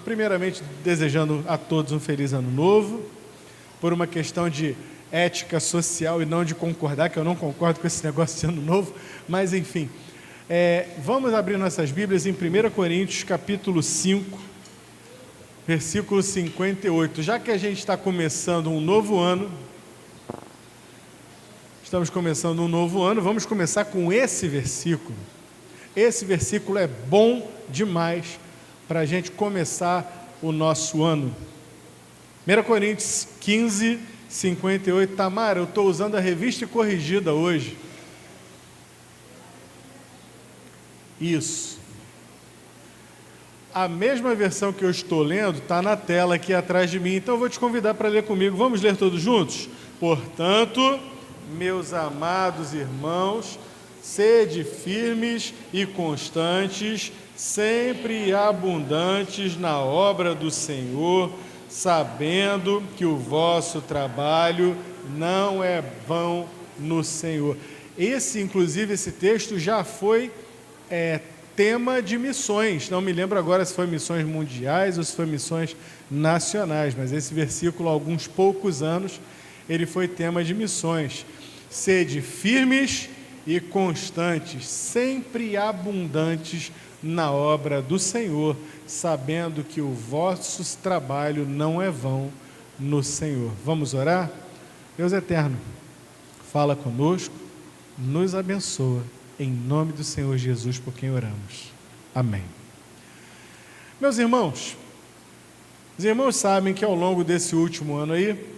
Primeiramente, desejando a todos um feliz ano novo, por uma questão de ética social e não de concordar, que eu não concordo com esse negócio de ano novo, mas enfim. Vamos abrir nossas Bíblias em 1 Coríntios, capítulo 5, versículo 58. Já que a gente está começando um novo ano, vamos começar com esse versículo. Esse versículo é bom demais para a gente começar o nosso ano. 1 Coríntios 15, 58. Tamara, eu estou usando a revista corrigida hoje. Isso. A mesma versão que eu estou lendo está na tela aqui atrás de mim, então eu vou te convidar para ler comigo. Vamos ler todos juntos? Portanto, meus amados irmãos, sede firmes e constantes, sempre abundantes na obra do Senhor, sabendo que o vosso trabalho não é vão no Senhor. Inclusive, esse texto já foi tema de missões. Não me lembro agora se foi missões mundiais ou se foi missões nacionais, mas esse versículo, há alguns poucos anos, ele foi tema de missões. Sede firmes e constantes, sempre abundantes na obra do Senhor, sabendo que o vosso trabalho não é vão no Senhor. Vamos orar? Deus eterno, fala conosco, nos abençoa, em nome do Senhor Jesus, por quem oramos. Amém. Meus irmãos, os irmãos sabem que ao longo desse último ano aí,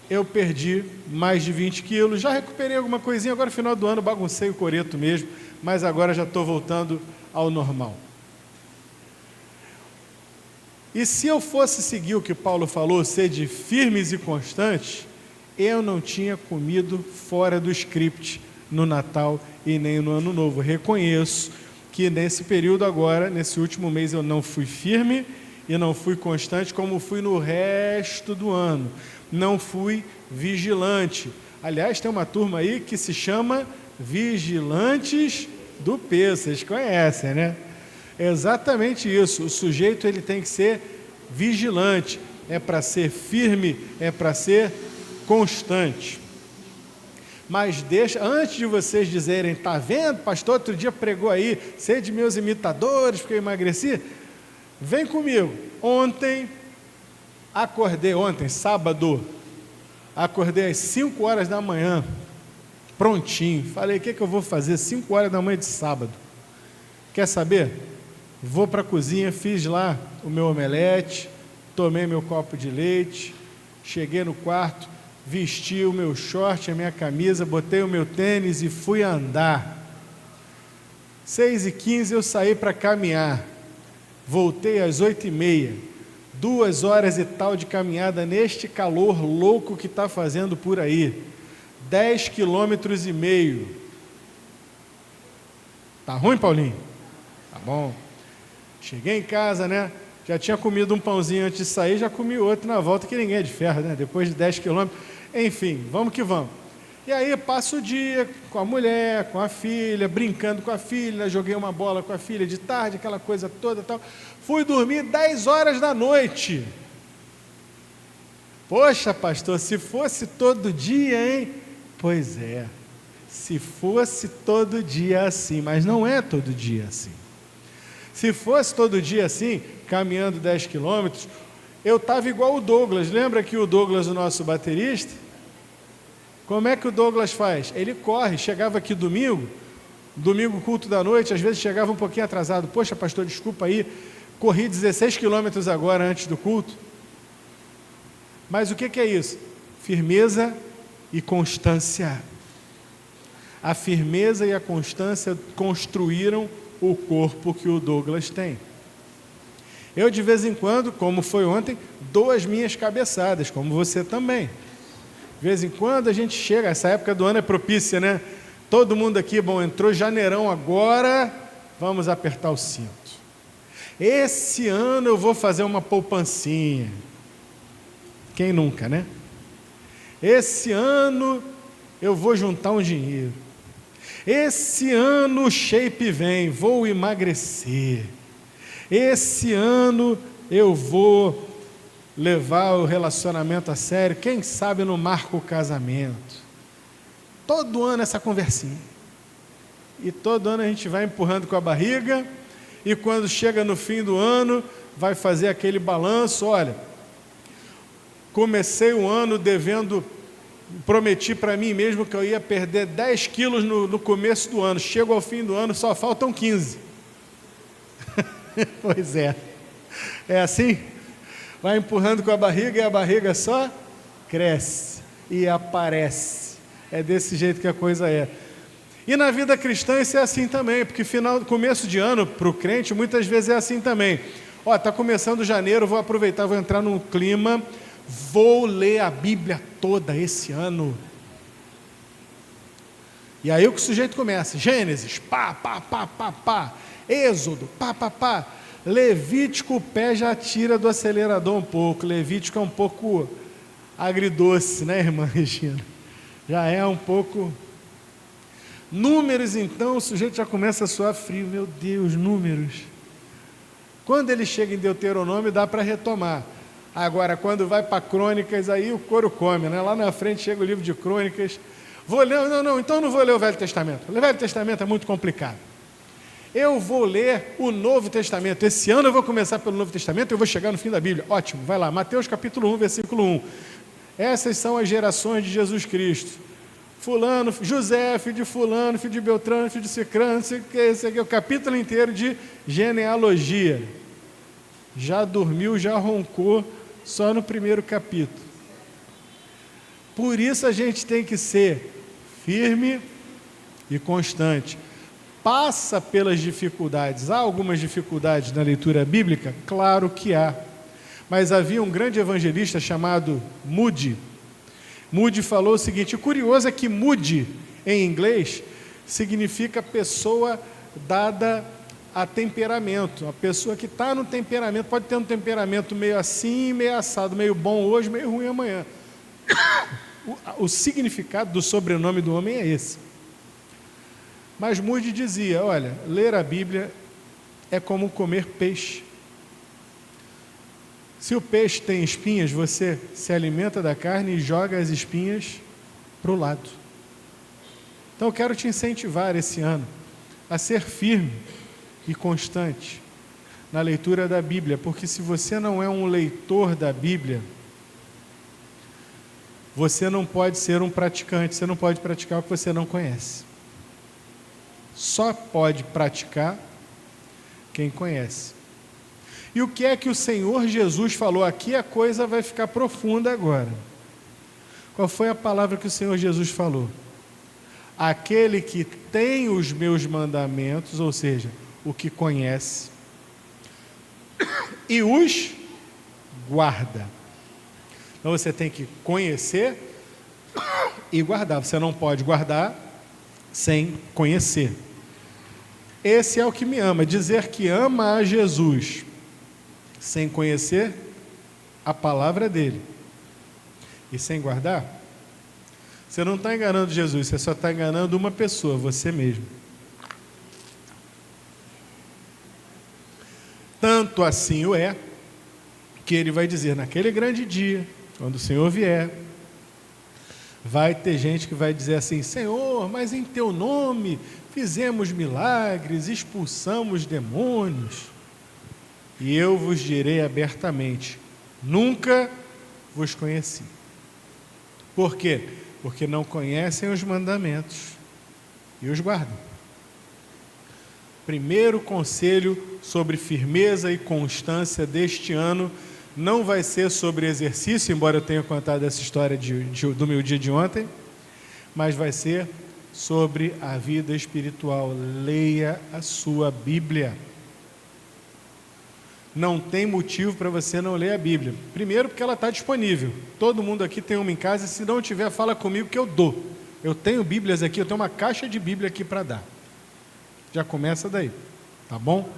eu perdi mais de 20 quilos, já recuperei alguma coisinha, agora no final do ano baguncei o coreto mesmo, mas agora já estou voltando ao normal. E se eu fosse seguir o que Paulo falou, sede firmes e constantes, eu não tinha comido fora do script no Natal e nem no Ano Novo. Reconheço que nesse período agora, nesse último mês, eu não fui firme e não fui constante como fui no resto do ano. Não fui vigilante. Aliás, tem uma turma aí que se chama Vigilantes do Peso. Vocês conhecem, né? É exatamente isso. O sujeito ele tem que ser vigilante. É para ser firme, é para ser constante. Mas antes de vocês dizerem, tá vendo, pastor, outro dia pregou aí, sede meus imitadores, porque eu emagreci. Vem comigo. Ontem, sábado, acordei às 5 horas da manhã, prontinho. Falei, o que eu vou fazer 5 horas da manhã de sábado? Quer saber? Vou para a cozinha, fiz lá o meu omelete, tomei meu copo de leite, cheguei no quarto, vesti o meu short, a minha camisa, botei o meu tênis e fui andar. 6h15 eu saí para caminhar, voltei às 8h30, 2 horas e tal de caminhada neste calor louco que está fazendo por aí, 10,5 km. Tá ruim, Paulinho? Tá bom. Cheguei em casa, né? Já tinha comido um pãozinho antes de sair, já comi outro na volta, que ninguém é de ferro, né? Depois de 10 km. Enfim, vamos que vamos. E aí passo o dia com a mulher, com a filha, brincando com a filha, joguei uma bola com a filha de tarde, aquela coisa toda e tal. Fui dormir 10 horas da noite. Poxa, pastor, se fosse todo dia, hein? Pois é, se fosse todo dia assim, mas não é todo dia assim. Se fosse todo dia assim, caminhando 10 quilômetros, eu estava igual o Douglas. Lembra que o Douglas, o nosso baterista? Como é que o Douglas faz? Ele corre, chegava aqui domingo, culto da noite, às vezes chegava um pouquinho atrasado. Poxa, pastor, desculpa aí, corri 16 quilômetros agora antes do culto. Mas o que é isso? Firmeza e constância. A firmeza e a constância construíram o corpo que o Douglas tem. Eu, de vez em quando, como foi ontem, dou as minhas cabeçadas, como você também. De vez em quando a gente chega, essa época do ano é propícia, né? Todo mundo aqui, entrou janeirão agora, vamos apertar o cinto. Esse ano eu vou fazer uma poupancinha. Quem nunca, né? Esse ano eu vou juntar um dinheiro. Esse ano o shape vem, vou emagrecer. Esse ano eu vou levar o relacionamento a sério, quem sabe não marca o casamento. Todo ano essa conversinha. E todo ano a gente vai empurrando com a barriga, e quando chega no fim do ano, vai fazer aquele balanço, olha, comecei o ano devendo, prometi para mim mesmo que eu ia perder 10 quilos no começo do ano, chego ao fim do ano, só faltam 15. Pois é, é assim, vai empurrando com a barriga e a barriga só cresce e aparece, é desse jeito que a coisa é. E na vida cristã isso é assim também, porque começo de ano para o crente muitas vezes é assim também. Ó, está começando janeiro, vou aproveitar, vou entrar num clima, vou ler a Bíblia toda esse ano. E aí o que o sujeito começa, Gênesis, pá, Êxodo, pá. Levítico, o pé já tira do acelerador um pouco, Levítico é um pouco agridoce, né, irmã Regina? Já é um pouco... Números, então, o sujeito já começa a suar frio, meu Deus, números. Quando ele chega em Deuteronômio, dá para retomar. Agora, quando vai para Crônicas, aí o couro come, né? Lá na frente chega o livro de Crônicas. Vou ler, então não vou ler o Velho Testamento. O Velho Testamento é muito complicado. Eu vou ler o Novo Testamento. Esse ano eu vou começar pelo Novo Testamento e eu vou chegar no fim da Bíblia. Ótimo, vai lá. Mateus capítulo 1, versículo 1. Essas são as gerações de Jesus Cristo. Fulano, José, filho de fulano, filho de Beltrano, filho de Cicrano, esse aqui é o capítulo inteiro de genealogia. Já dormiu, já roncou, só no primeiro capítulo. Por isso a gente tem que ser firme e constante. Passa pelas dificuldades. Há algumas dificuldades na leitura bíblica? Claro que há. Mas havia um grande evangelista chamado Moody. Moody falou o seguinte, o curioso é que Moody, em inglês, significa pessoa dada a temperamento. A pessoa que está no temperamento, pode ter um temperamento meio assim, meio assado, meio bom hoje, meio ruim amanhã. O significado do sobrenome do homem é esse. Mas Moody dizia, olha, ler a Bíblia é como comer peixe. Se o peixe tem espinhas, você se alimenta da carne e joga as espinhas para o lado. Então eu quero te incentivar esse ano a ser firme e constante na leitura da Bíblia, porque se você não é um leitor da Bíblia, você não pode ser um praticante, você não pode praticar o que você não conhece. Só pode praticar quem conhece. E o que é que o Senhor Jesus falou? Aqui a coisa vai ficar profunda agora. Qual foi a palavra que o Senhor Jesus falou? Aquele que tem os meus mandamentos, ou seja, o que conhece, e os guarda. Então você tem que conhecer e guardar. Você não pode guardar sem conhecer. Esse é o que me ama. Dizer que ama a Jesus sem conhecer a palavra dele e sem guardar, você não está enganando Jesus, você só está enganando uma pessoa, você mesmo. Tanto assim o é, que ele vai dizer, naquele grande dia, quando o Senhor vier, vai ter gente que vai dizer assim, Senhor, mas em teu nome fizemos milagres, expulsamos demônios. E eu vos direi abertamente, nunca vos conheci. Por quê? Porque não conhecem os mandamentos e os guardam. Primeiro conselho sobre firmeza e constância deste ano não vai ser sobre exercício, embora eu tenha contado essa história do meu dia de ontem, mas vai ser sobre a vida espiritual. Leia a sua Bíblia. Não tem motivo para você não ler a Bíblia. Primeiro, porque ela está disponível. Todo mundo aqui tem uma em casa, e se não tiver, fala comigo que eu dou. Eu tenho Bíblias aqui, eu tenho uma caixa de Bíblia aqui para dar. Já começa daí, tá bom?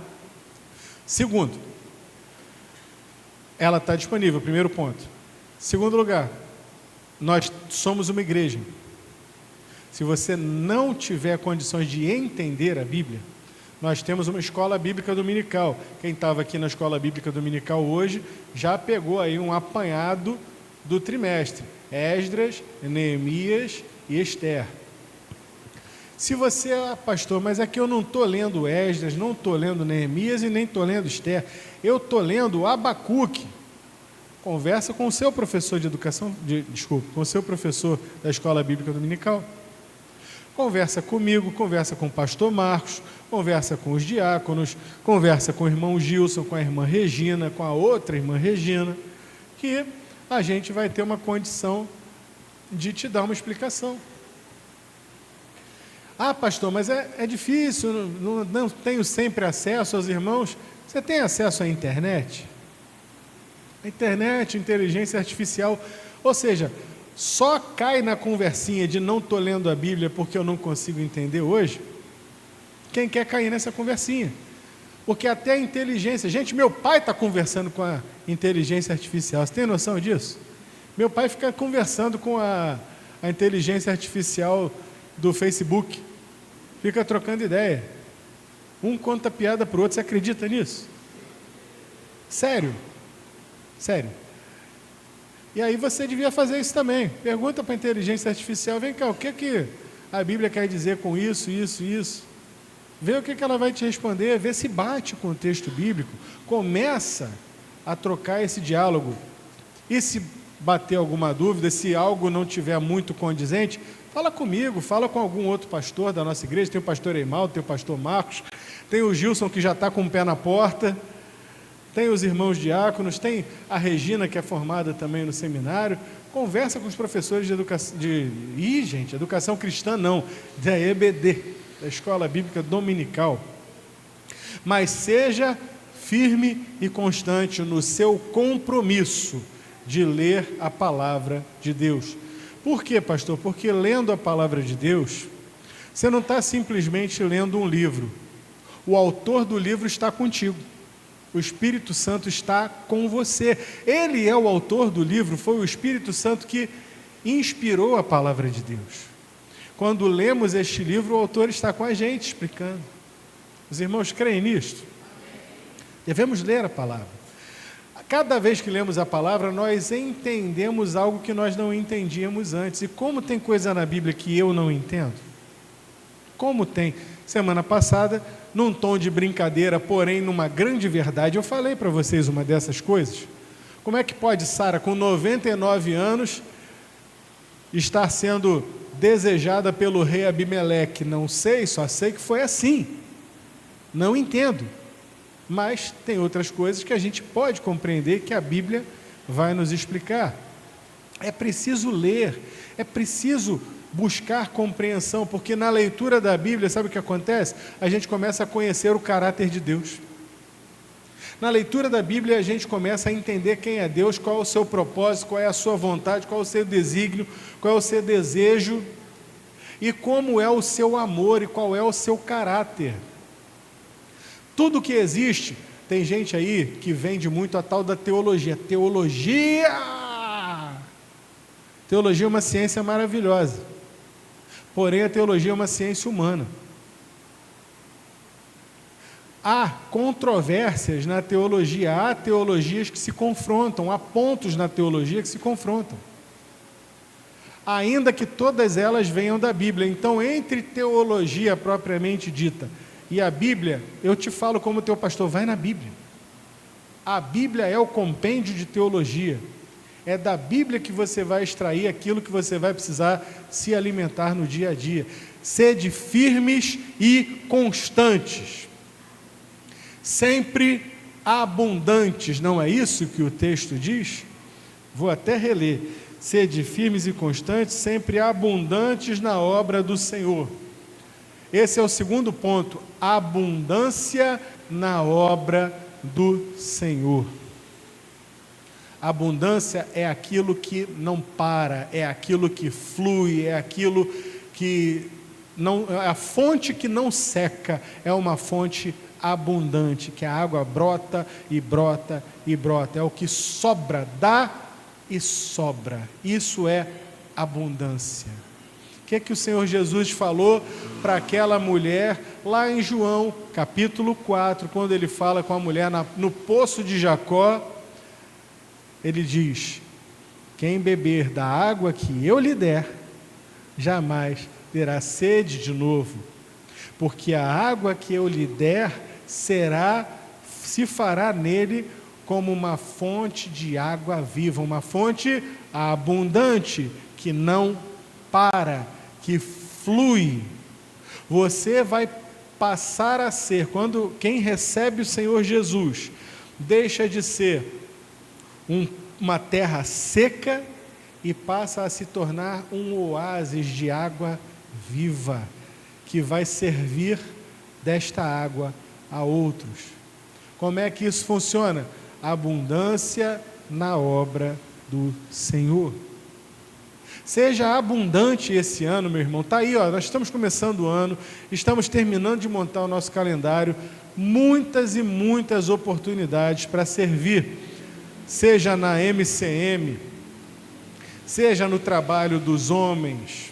Segundo, ela está disponível, primeiro ponto. Segundo lugar, nós somos uma igreja. Se você não tiver condições de entender a Bíblia, nós temos uma escola bíblica dominical. Quem estava aqui na escola bíblica dominical hoje já pegou aí um apanhado do trimestre: Esdras, Neemias e Esther. Se você, pastor, mas aqui eu não estou lendo Esdras, não estou lendo Neemias e nem estou lendo Esther, eu estou lendo Abacuque. Conversa com o seu professor de educação, com o seu professor da escola bíblica dominical. Conversa comigo, conversa com o pastor Marcos, conversa com os diáconos, conversa com o irmão Gilson, com a irmã Regina, com a outra irmã Regina, que a gente vai ter uma condição de te dar uma explicação. Ah, pastor, mas é difícil, não tenho sempre acesso aos irmãos. Você tem acesso à internet? A internet, inteligência artificial, ou seja, só cai na conversinha de não estou lendo a Bíblia porque eu não consigo entender hoje, quem quer cair nessa conversinha. Porque até a inteligência... Gente, meu pai está conversando com a inteligência artificial, você tem noção disso? Meu pai fica conversando com a inteligência artificial do Facebook, fica trocando ideia. Um conta piada para o outro, você acredita nisso? Sério? Sério. E aí você devia fazer isso também. Pergunta para a inteligência artificial: vem cá, o que a Bíblia quer dizer com isso, isso, isso? Vê o que ela vai te responder, vê se bate com o texto bíblico. Começa a trocar esse diálogo. E se bater alguma dúvida, se algo não tiver muito condizente, fala comigo, fala com algum outro pastor da nossa igreja. Tem o pastor Eimaldo, tem o pastor Marcos, tem o Gilson, que já está com o pé na porta, tem os irmãos diáconos, tem a Regina, que é formada também no seminário. Conversa com os professores de educação, educação cristã não, da EBD, da Escola Bíblica Dominical. Mas seja firme e constante no seu compromisso de ler a palavra de Deus. Por quê, pastor? Porque lendo a palavra de Deus, você não está simplesmente lendo um livro. O autor do livro está contigo. O Espírito Santo está com você. Ele é o autor do livro, foi o Espírito Santo que inspirou a palavra de Deus. Quando lemos este livro, o autor está com a gente explicando. Os irmãos creem nisto? Devemos ler a palavra. Cada vez que lemos a palavra, nós entendemos algo que nós não entendíamos antes. E como tem coisa na Bíblia que eu não entendo? Como tem? Semana passada, num tom de brincadeira, porém numa grande verdade, eu falei para vocês uma dessas coisas. Como é que pode Sara, com 99 anos, estar sendo desejada pelo rei Abimeleque? Não sei, só sei que foi assim. Não entendo. Mas tem outras coisas que a gente pode compreender, que a Bíblia vai nos explicar. É preciso ler, é preciso buscar compreensão, porque na leitura da Bíblia, sabe o que acontece? A gente começa a conhecer o caráter de Deus. Na leitura da Bíblia, a gente começa a entender quem é Deus, qual é o seu propósito, qual é a sua vontade, qual é o seu desígnio, qual é o seu desejo, e como é o seu amor e qual é o seu caráter. Tudo que existe, tem gente aí que vende muito a tal da teologia. Teologia é uma ciência maravilhosa, porém a teologia é uma ciência humana. Há controvérsias na teologia, há teologias que se confrontam, há pontos na teologia que se confrontam, ainda que todas elas venham da Bíblia. Então, entre teologia propriamente dita e a Bíblia, eu te falo como teu pastor, vai na Bíblia. A Bíblia é o compêndio de teologia. É da Bíblia que você vai extrair aquilo que você vai precisar se alimentar no dia a dia. Sede firmes e constantes, sempre abundantes, não é isso que o texto diz? Vou até reler. Sede firmes e constantes, sempre abundantes na obra do Senhor. Esse é o segundo ponto, abundância na obra do Senhor. Abundância é aquilo que não para, é aquilo que flui, é aquilo que não, é a fonte que não seca, é uma fonte abundante, que a água brota e brota e brota, é o que sobra, dá e sobra. Isso é abundância. que o Senhor Jesus falou para aquela mulher lá em João, capítulo 4, quando ele fala com a mulher no poço de Jacó. Ele diz: quem beber da água que eu lhe der, jamais terá sede de novo, porque a água que eu lhe der se fará nele como uma fonte de água viva, uma fonte abundante, que não para, que flui. Você vai passar a ser, quando quem recebe o Senhor Jesus, deixa de ser uma terra seca e passa a se tornar um oásis de água viva, que vai servir desta água a outros. Como é que isso funciona? Abundância na obra do Senhor. Seja abundante esse ano, meu irmão. Está aí, ó, nós estamos começando o ano, estamos terminando de montar o nosso calendário, muitas e muitas oportunidades para servir, seja na MCM, seja no trabalho dos homens,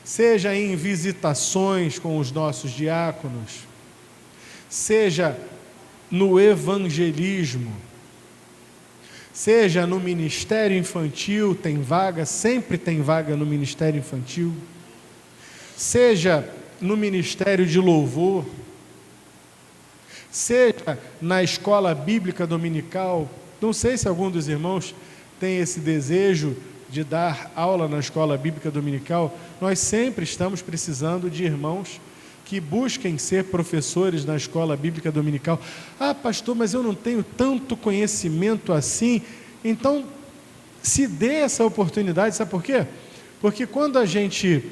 seja em visitações com os nossos diáconos, seja no evangelismo, seja no ministério infantil, tem vaga, sempre tem vaga no ministério infantil, seja no ministério de louvor, seja na escola bíblica dominical. Não sei se algum dos irmãos tem esse desejo de dar aula na escola bíblica dominical. Nós sempre estamos precisando de irmãos que busquem ser professores na escola bíblica dominical. Ah, pastor, mas eu não tenho tanto conhecimento assim. Então, se dê essa oportunidade, sabe por quê? Porque quando a gente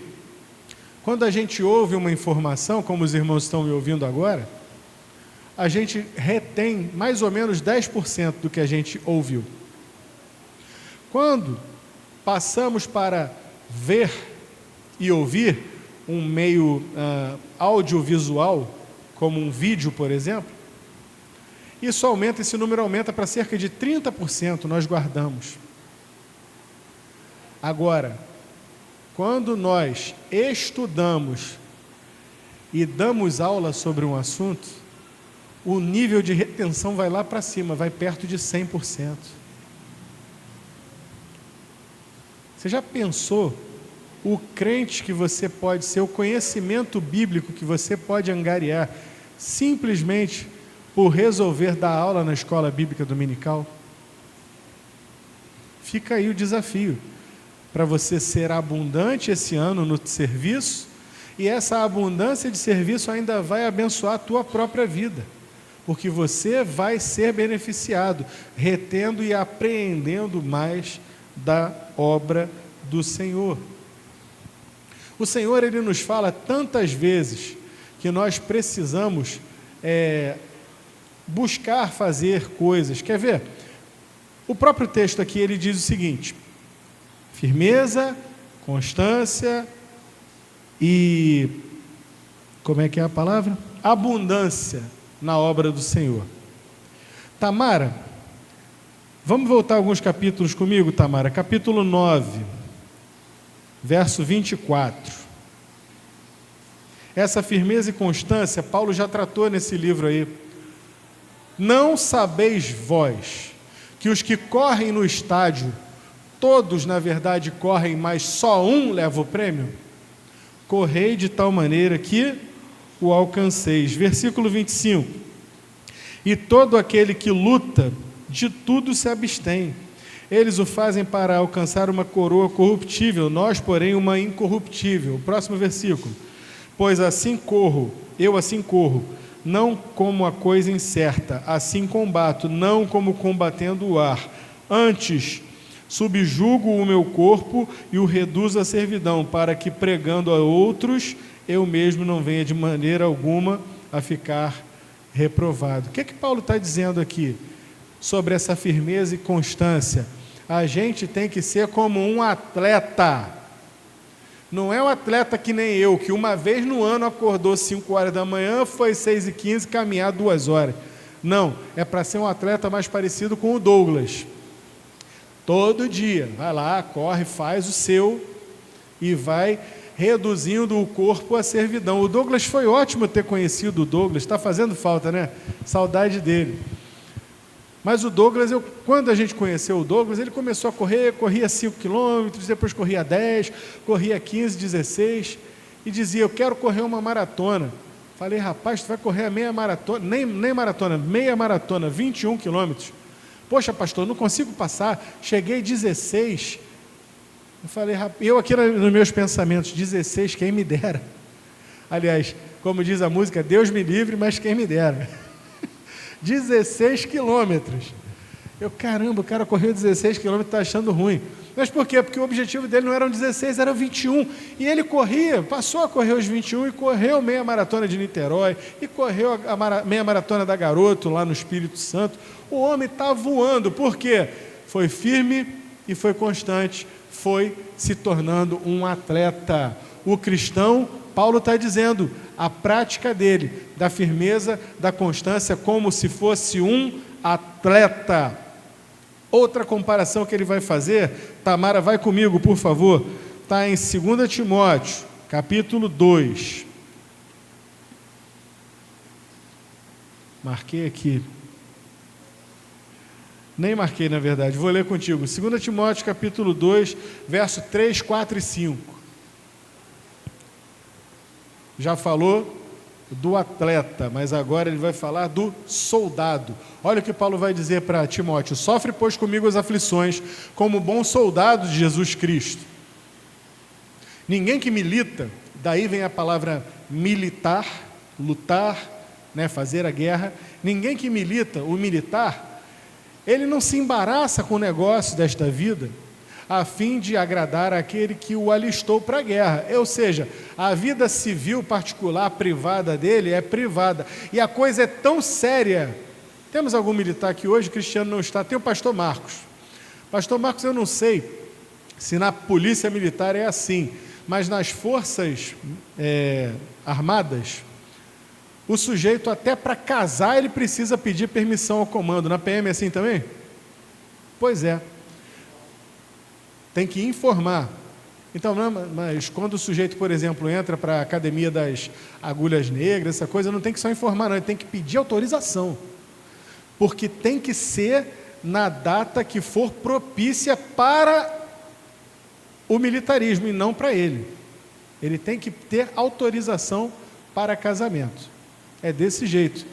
ouve uma informação, como os irmãos estão me ouvindo agora, a gente retém mais ou menos 10% do que a gente ouviu. Quando passamos para ver e ouvir um meio audiovisual, como um vídeo, por exemplo, esse número aumenta para cerca de 30%, nós guardamos. Agora, quando nós estudamos e damos aula sobre um assunto, o nível de retenção vai lá para cima, vai perto de 100%. Você já pensou o crente que você pode ser, o conhecimento bíblico que você pode angariar, simplesmente por resolver dar aula na escola bíblica dominical? Fica aí o desafio, para você ser abundante esse ano no serviço, e essa abundância de serviço ainda vai abençoar a tua própria vida, porque você vai ser beneficiado, retendo e apreendendo mais da obra do Senhor. O Senhor, Ele nos fala tantas vezes que nós precisamos buscar fazer coisas. Quer ver? O próprio texto aqui, ele diz o seguinte: firmeza, constância e, como é que é a palavra? Abundância na obra do Senhor. Tamara, vamos voltar alguns capítulos comigo, Tamara? Capítulo 9, verso 24. Essa firmeza e constância, Paulo já tratou nesse livro aí. Não sabeis vós que os que correm no estádio, todos na verdade correm, mas só um leva o prêmio? Correi de tal maneira que o alcanceis. Versículo 25. E todo aquele que luta, de tudo se abstém. Eles o fazem para alcançar uma coroa corruptível, nós, porém, uma incorruptível. O próximo versículo. Pois assim corro, eu assim corro, não como a coisa incerta, assim combato, não como combatendo o ar. Antes, subjugo o meu corpo e o reduzo à servidão, para que, pregando a outros, eu mesmo não venha de maneira alguma a ficar reprovado. O que é que Paulo está dizendo aqui sobre essa firmeza e constância? A gente tem que ser como um atleta. Não é um atleta que nem eu, que uma vez no ano acordou 5 horas da manhã, foi 6h15, caminhar 2 horas. Não, é para ser um atleta mais parecido com o Douglas. Todo dia, vai lá, corre, faz o seu e vai reduzindo o corpo à servidão. O Douglas, foi ótimo ter conhecido o Douglas, está fazendo falta, né? Saudade dele. Mas o Douglas, quando a gente conheceu o Douglas, ele começou a correr, corria 5 quilômetros, depois corria 10, corria 15, 16, e dizia, eu quero correr uma maratona. Falei, rapaz, tu vai correr a meia maratona, nem maratona, meia maratona, 21 quilômetros. Poxa, pastor, não consigo passar, cheguei 16. Eu falei, eu aqui nos meus pensamentos, 16, quem me dera. Aliás, como diz a música, Deus me livre, mas quem me dera. 16 quilômetros. Eu, caramba, o cara correu 16 quilômetros, está achando ruim. Mas por quê? Porque o objetivo dele não eram 16, era 21. E ele corria, passou a correr os 21 e correu meia maratona de Niterói, e correu a meia maratona da Garoto, lá no Espírito Santo. O homem está voando. Por quê? Foi firme e foi constante, foi se tornando um atleta. O cristão, Paulo está dizendo, a prática dele, da firmeza, da constância, como se fosse um atleta. Outra comparação que ele vai fazer, Tamara, vai comigo, por favor, está em 2 Timóteo, capítulo 2. Marquei aqui. Nem marquei, na verdade, vou ler contigo. 2 Timóteo, capítulo 2, verso 3, 4 e 5. Já falou do atleta, mas agora ele vai falar do soldado. Olha o que Paulo vai dizer para Timóteo: sofre, pois, comigo as aflições, como bom soldado de Jesus Cristo. Ninguém que milita, daí vem a palavra militar, lutar, né, fazer a guerra. Ninguém que milita, o militar, ele não se embaraça com o negócio desta vida, a fim de agradar aquele que o alistou para a guerra. Ou seja, a vida civil, particular, privada dele é privada. E a coisa é tão séria. Temos algum militar aqui hoje? Cristiano não está. Tem o pastor Marcos. Pastor Marcos, eu não sei se na polícia militar é assim, mas nas forças armadas, o sujeito até para casar ele precisa pedir permissão ao comando. Na PM é assim também? Pois é. Tem que informar. Então, mas quando o sujeito, por exemplo, entra para a academia das agulhas negras, essa coisa, não tem que só informar, não, ele tem que pedir autorização. Porque tem que ser na data que for propícia para o militarismo e não para ele. Ele tem que ter autorização para casamento. É desse jeito.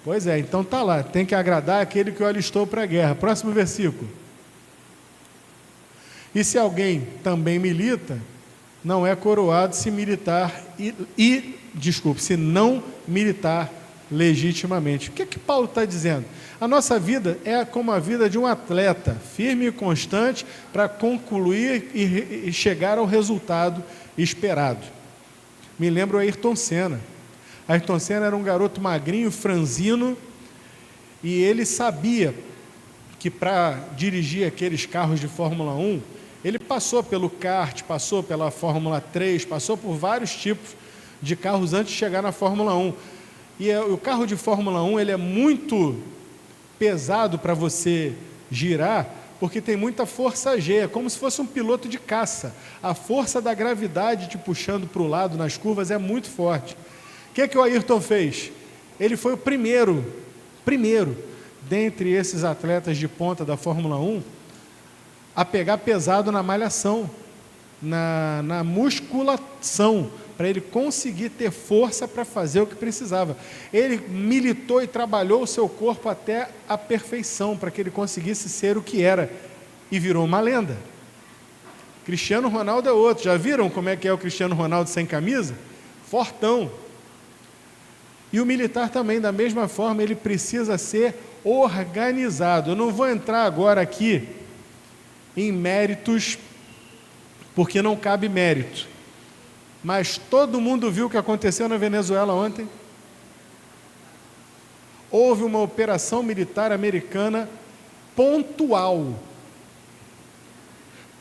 Pois é, então está lá, tem que agradar aquele que o alistou para a guerra. Próximo versículo. E se alguém também milita, não é coroado se militar se não militar legitimamente. O que é que Paulo está dizendo? A nossa vida é como a vida de um atleta, firme e constante para concluir e chegar ao resultado esperado. Me lembro Ayrton Senna. Ayrton Senna era um garoto magrinho, franzino, e ele sabia que para dirigir aqueles carros de Fórmula 1, ele passou pelo kart, passou pela Fórmula 3, passou por vários tipos de carros antes de chegar na Fórmula 1. E o carro de Fórmula 1 ele é muito pesado para você girar, porque tem muita força G, é como se fosse um piloto de caça. A força da gravidade te puxando para o lado nas curvas é muito forte. O que o Ayrton fez? Ele foi o primeiro, dentre esses atletas de ponta da Fórmula 1, a pegar pesado na malhação, na musculação, para ele conseguir ter força para fazer o que precisava. Ele militou e trabalhou o seu corpo até a perfeição, para que ele conseguisse ser o que era, e virou uma lenda. Cristiano Ronaldo é outro. Já viram como é que é o Cristiano Ronaldo sem camisa? Fortão. E o militar também, da mesma forma, ele precisa ser organizado. Eu não vou entrar agora aqui em méritos, porque não cabe mérito. Mas todo mundo viu o que aconteceu na Venezuela ontem? Houve uma operação militar americana pontual.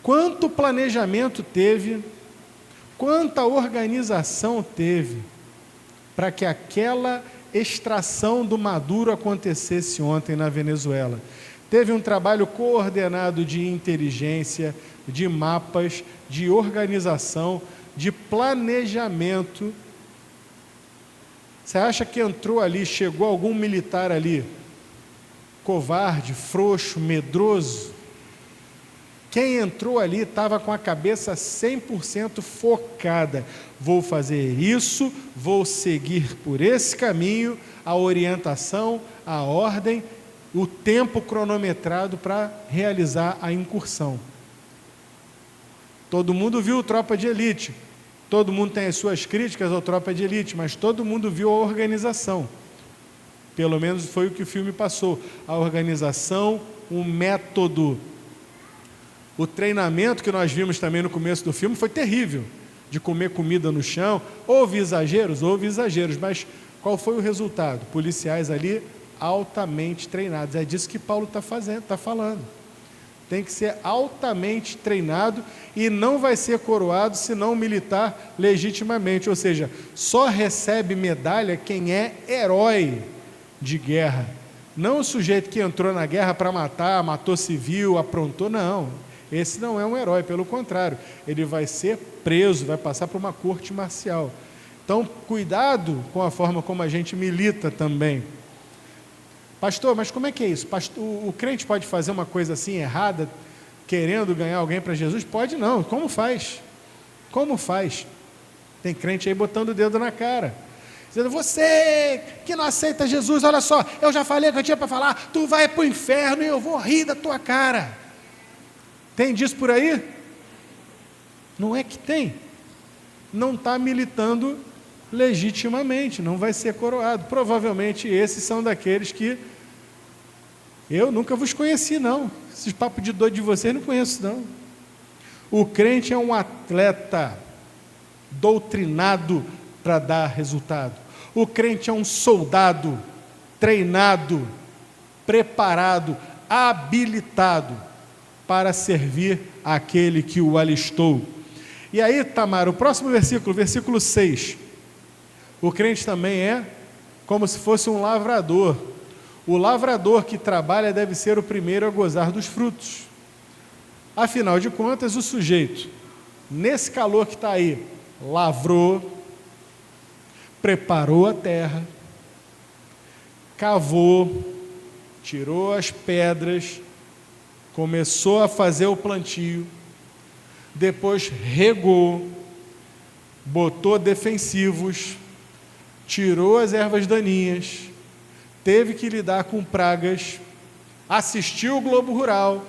Quanto planejamento teve, quanta organização teve para que aquela extração do Maduro acontecesse ontem na Venezuela? Teve um trabalho coordenado de inteligência, de mapas, de organização, de planejamento. Você acha que entrou ali, chegou algum militar ali, covarde, frouxo, medroso? Quem entrou ali estava com a cabeça 100% focada. Vou fazer isso, vou seguir por esse caminho, a orientação, a ordem, o tempo cronometrado para realizar a incursão. Todo mundo viu Tropa de Elite. Todo mundo tem as suas críticas ao Tropa de Elite, mas todo mundo viu a organização. Pelo menos foi o que o filme passou. A organização, o método. O treinamento que nós vimos também no começo do filme foi terrível. De comer comida no chão. Houve exageros, mas qual foi o resultado? Policiais ali altamente treinados. É disso que Paulo está falando. Tem que ser altamente treinado e não vai ser coroado se não militar legitimamente. Ou seja, só recebe medalha quem é herói de guerra. Não o sujeito que entrou na guerra para matar, matou civil, aprontou, não. Esse não é um herói, pelo contrário. Ele vai ser preso, vai passar por uma corte marcial. Então, cuidado com a forma como a gente milita também. Pastor, mas como é que é isso? O crente pode fazer uma coisa assim errada, querendo ganhar alguém para Jesus? Pode não. Como faz? Como faz? Tem crente aí botando o dedo na cara, dizendo: você que não aceita Jesus, olha só, eu já falei o que eu tinha para falar, tu vai para o inferno e eu vou rir da tua cara. Tem disso por aí? Não é que tem. Não está militando legitimamente, não vai ser coroado. Provavelmente esses são daqueles que eu nunca vos conheci, não. Esses papos de doido de vocês não conheço, não. O crente é um atleta doutrinado para dar resultado. O crente é um soldado treinado, preparado, habilitado para servir aquele que o alistou. E aí, Tamara, o próximo versículo, versículo 6. O crente também é como se fosse um lavrador. O lavrador que trabalha deve ser o primeiro a gozar dos frutos. Afinal de contas, o sujeito, nesse calor que está aí, lavrou, preparou a terra, cavou, tirou as pedras, começou a fazer o plantio, depois regou, botou defensivos, tirou as ervas daninhas, teve que lidar com pragas, assistiu o Globo Rural,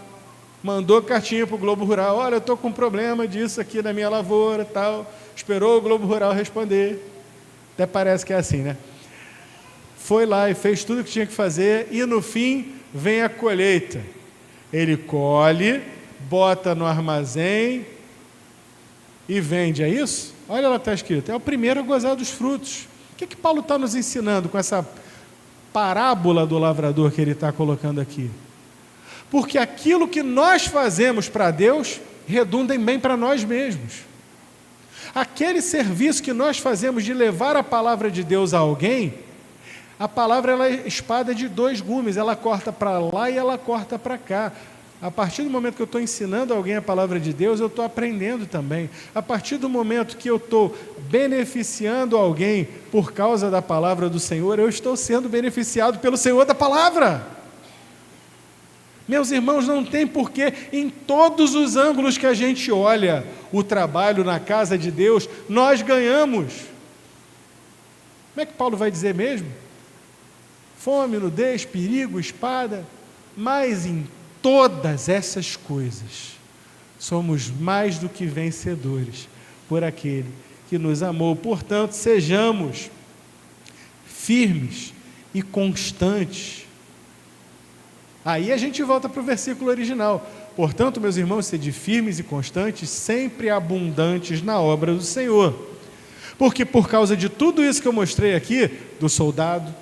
mandou cartinha para o Globo Rural: olha, eu estou com um problema disso aqui na minha lavoura, tal. Esperou o Globo Rural responder. Até parece que é assim, né? Foi lá e fez tudo o que tinha que fazer, e no fim vem a colheita. Ele colhe, bota no armazém e vende, é isso? Olha lá, está escrito, é o primeiro a gozar dos frutos. O que Paulo está nos ensinando com essa parábola do lavrador que ele está colocando aqui? Porque aquilo que nós fazemos para Deus redunda em bem para nós mesmos. Aquele serviço que nós fazemos de levar a palavra de Deus a alguém, a palavra ela é espada de dois gumes, ela corta para lá e ela corta para cá. A partir do momento que eu estou ensinando alguém a palavra de Deus, eu estou aprendendo também. A partir do momento que eu estou beneficiando alguém por causa da palavra do Senhor, eu estou sendo beneficiado pelo Senhor da palavra. Meus irmãos, não tem porquê, em todos os ângulos que a gente olha o trabalho na casa de Deus, nós ganhamos. Como é que Paulo vai dizer mesmo? Fome, nudez, perigo, espada, mas em todas essas coisas somos mais do que vencedores por aquele que nos amou. Portanto, sejamos firmes e constantes. Aí a gente volta para o versículo original. Portanto, meus irmãos, sede firmes e constantes, sempre abundantes na obra do Senhor. Porque por causa de tudo isso que eu mostrei aqui, do soldado,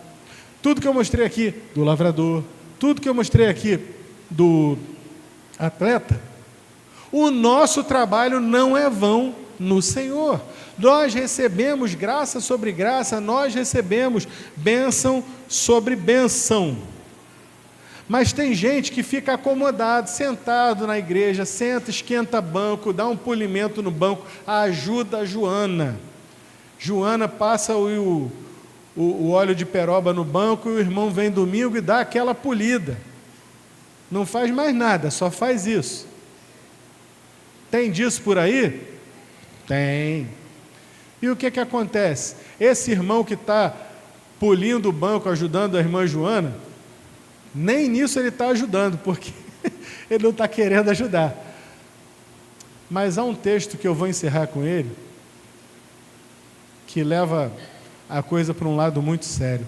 tudo que eu mostrei aqui do lavrador, tudo que eu mostrei aqui do atleta, o nosso trabalho não é vão no Senhor. Nós recebemos graça sobre graça, nós recebemos bênção sobre bênção. Mas tem gente que fica acomodado, sentado na igreja, senta, esquenta banco, dá um polimento no banco, ajuda a Joana. Joana passa o óleo de peroba no banco e o irmão vem domingo e dá aquela polida. Não faz mais nada, só faz isso. Tem disso por aí? Tem. E o que acontece? Esse irmão que está polindo o banco, ajudando a irmã Joana, nem nisso ele está ajudando, porque ele não está querendo ajudar. Mas há um texto que eu vou encerrar com ele, que leva a coisa para um lado muito sério.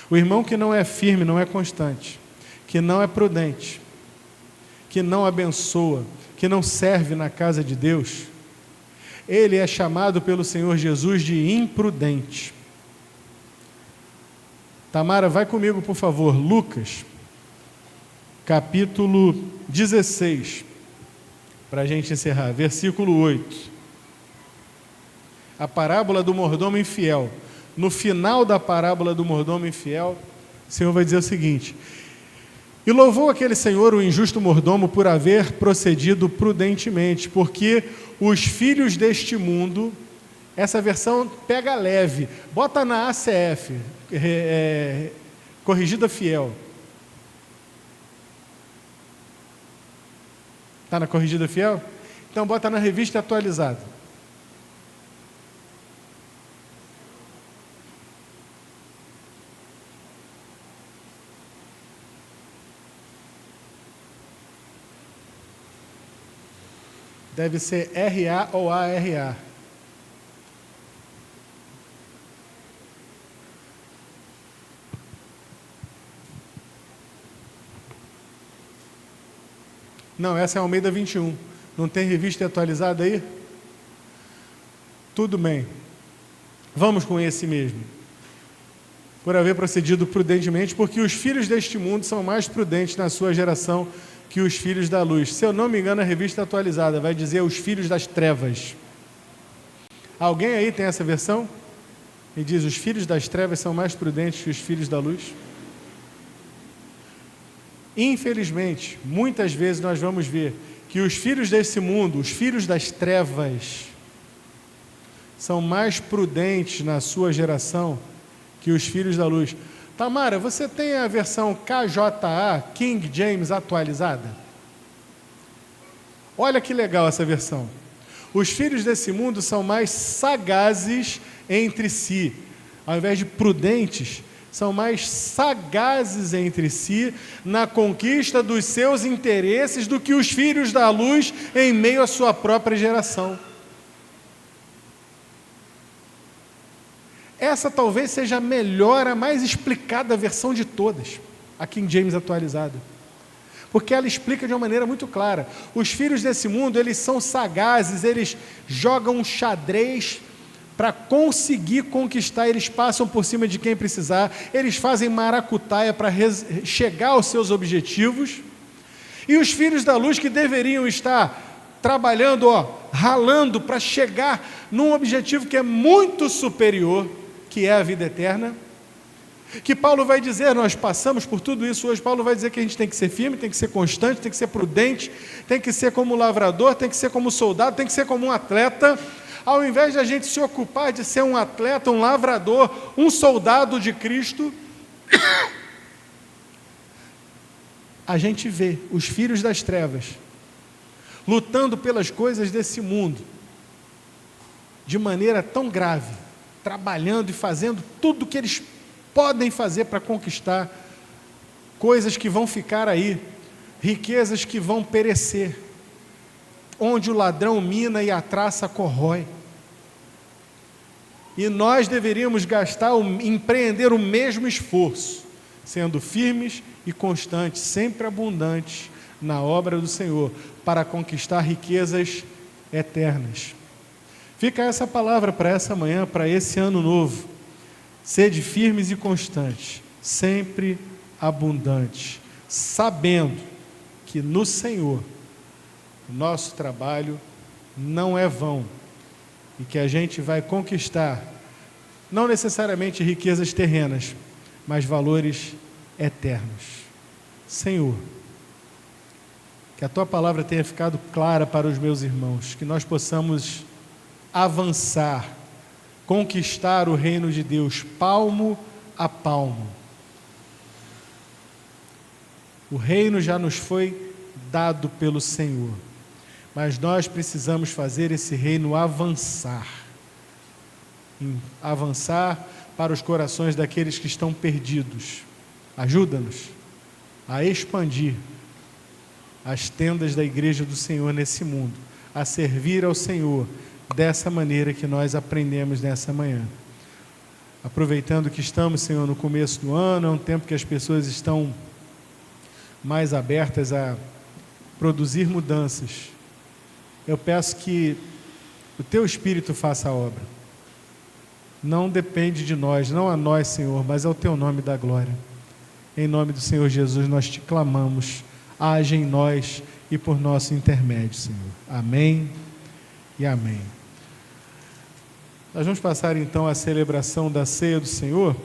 O irmão que não é firme, não é constante, que não é prudente, que não abençoa, que não serve na casa de Deus, ele é chamado pelo Senhor Jesus de imprudente. Tamara, vai comigo, por favor, Lucas, capítulo 16, para a gente encerrar, versículo 8. A parábola do mordomo infiel. No final da parábola do mordomo infiel, o Senhor vai dizer o seguinte: e louvou aquele senhor o injusto mordomo por haver procedido prudentemente, porque os filhos deste mundo, essa versão pega leve, bota na ACF, corrigida fiel. Está na corrigida fiel? Então bota na revista atualizada. Deve ser RA ou ARA. Não, essa é a Almeida 21. Não tem revista atualizada aí? Tudo bem. Vamos com esse mesmo. Por haver procedido prudentemente, porque os filhos deste mundo são mais prudentes na sua geração que os filhos da luz. Se eu não me engano, a revista atualizada vai dizer os filhos das trevas. Alguém aí tem essa versão? E diz, os filhos das trevas são mais prudentes que os filhos da luz? Infelizmente, muitas vezes nós vamos ver que os filhos desse mundo, os filhos das trevas, são mais prudentes na sua geração que os filhos da luz. Tamara, você tem a versão KJA, King James atualizada? Olha que legal essa versão. Os filhos desse mundo são mais sagazes entre si. Ao invés de prudentes, são mais sagazes entre si na conquista dos seus interesses do que os filhos da luz em meio à sua própria geração. Essa talvez seja a melhor, a mais explicada versão de todas, a King James atualizada. Porque ela explica de uma maneira muito clara. Os filhos desse mundo, eles são sagazes, eles jogam um xadrez para conseguir conquistar, eles passam por cima de quem precisar, eles fazem maracutaia para chegar aos seus objetivos. E os filhos da luz que deveriam estar trabalhando, ralando para chegar num objetivo que é muito superior, que é a vida eterna, que Paulo vai dizer, nós passamos por tudo isso hoje, Paulo vai dizer que a gente tem que ser firme, tem que ser constante, tem que ser prudente, tem que ser como lavrador, tem que ser como soldado, tem que ser como um atleta. Ao invés de a gente se ocupar de ser um atleta, um lavrador, um soldado de Cristo, a gente vê os filhos das trevas lutando pelas coisas desse mundo de maneira tão grave, trabalhando e fazendo tudo o que eles podem fazer para conquistar coisas que vão ficar aí, riquezas que vão perecer, onde o ladrão mina e a traça corrói. E nós deveríamos empreender o mesmo esforço, sendo firmes e constantes, sempre abundantes na obra do Senhor, para conquistar riquezas eternas. Fica essa palavra para essa manhã, para esse ano novo. Sede firmes e constantes, sempre abundantes, sabendo que no Senhor o nosso trabalho não é vão e que a gente vai conquistar não necessariamente riquezas terrenas, mas valores eternos. Senhor, que a Tua palavra tenha ficado clara para os meus irmãos, que nós possamos avançar, conquistar o reino de Deus, palmo a palmo. O reino já nos foi dado pelo Senhor, mas nós precisamos fazer esse reino avançar, para os corações daqueles que estão perdidos. Ajuda-nos a expandir as tendas da igreja do Senhor nesse mundo, a servir ao Senhor dessa maneira que nós aprendemos nessa manhã. Aproveitando que estamos, Senhor, no começo do ano, é um tempo que as pessoas estão mais abertas a produzir mudanças. Eu peço que o Teu Espírito faça a obra. Não depende de nós, não a nós, Senhor, mas ao Teu nome da glória. Em nome do Senhor Jesus, nós Te clamamos. Age em nós e por nosso intermédio, Senhor. Amém e amém. Nós vamos passar então à celebração da ceia do Senhor.